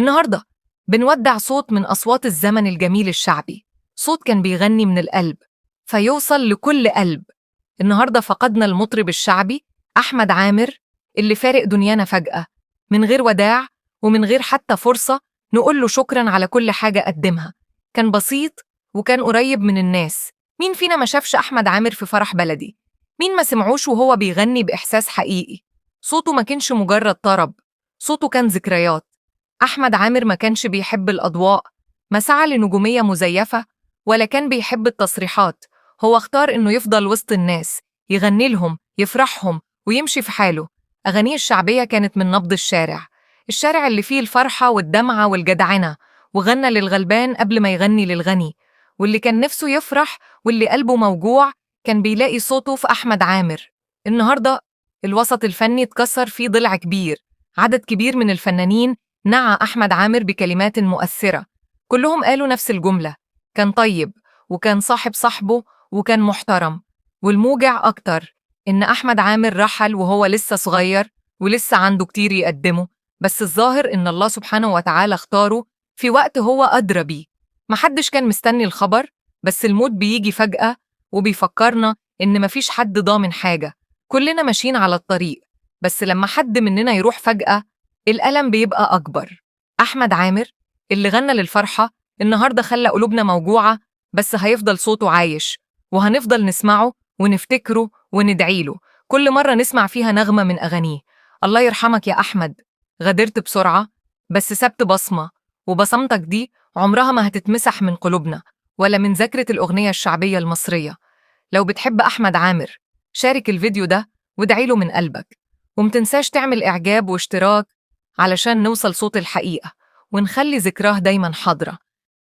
النهاردة بنودع صوت من أصوات الزمن الجميل الشعبي، صوت كان بيغني من القلب فيوصل لكل قلب. النهاردة فقدنا المطرب الشعبي أحمد عامر اللي فارق دنيانا فجأة، من غير وداع ومن غير حتى فرصة نقول له شكراً على كل حاجة قدمها. كان بسيط وكان قريب من الناس. مين فينا ما شافش أحمد عامر في فرح بلدي؟ مين ما سمعوش وهو بيغني بإحساس حقيقي؟ صوته ما كانش مجرد طرب، صوته كان ذكريات. أحمد عامر ما كانش بيحب الأضواء، ما سعى لنجومية مزيفة، ولا كان بيحب التصريحات. هو اختار إنه يفضل وسط الناس، يغني لهم، يفرحهم، ويمشي في حاله. أغانيه الشعبية كانت من نبض الشارع، الشارع اللي فيه الفرحة والدمعة والجدعنة، وغنى للغلبان قبل ما يغني للغني. واللي كان نفسه يفرح واللي قلبه موجوع كان بيلاقي صوته في أحمد عامر. النهاردة الوسط الفني اتكسر فيه ضلع كبير، عدد كبير من الفنانين نعى أحمد عامر بكلمات مؤثرة. كلهم قالوا نفس الجملة: كان طيب، وكان صاحب صاحبه، وكان محترم. والموجع أكتر إن أحمد عامر رحل وهو لسه صغير ولسه عنده كتير يقدمه، بس الظاهر إن الله سبحانه وتعالى اختاره في وقت هو أدرى بيه. محدش كان مستني الخبر، بس الموت بيجي فجأة وبيفكرنا إن مفيش حد ضامن حاجة. كلنا ماشيين على الطريق، بس لما حد مننا يروح فجأة الألم بيبقى أكبر. أحمد عامر اللي غنى للفرحة النهاردة خلى قلوبنا موجوعة، بس هيفضل صوته عايش، وهنفضل نسمعه ونفتكره وندعيله كل مرة نسمع فيها نغمة من أغانيه. الله يرحمك يا أحمد، غادرت بسرعة بس سبت بصمة، وبصمتك دي عمرها ما هتتمسح من قلوبنا ولا من ذاكرة الأغنية الشعبية المصرية. لو بتحب أحمد عامر شارك الفيديو ده وادعيله من قلبك، ومتنساش تعمل إعجاب واشتراك علشان نوصل صوت الحقيقة ونخلي ذكراه دايما حاضرة.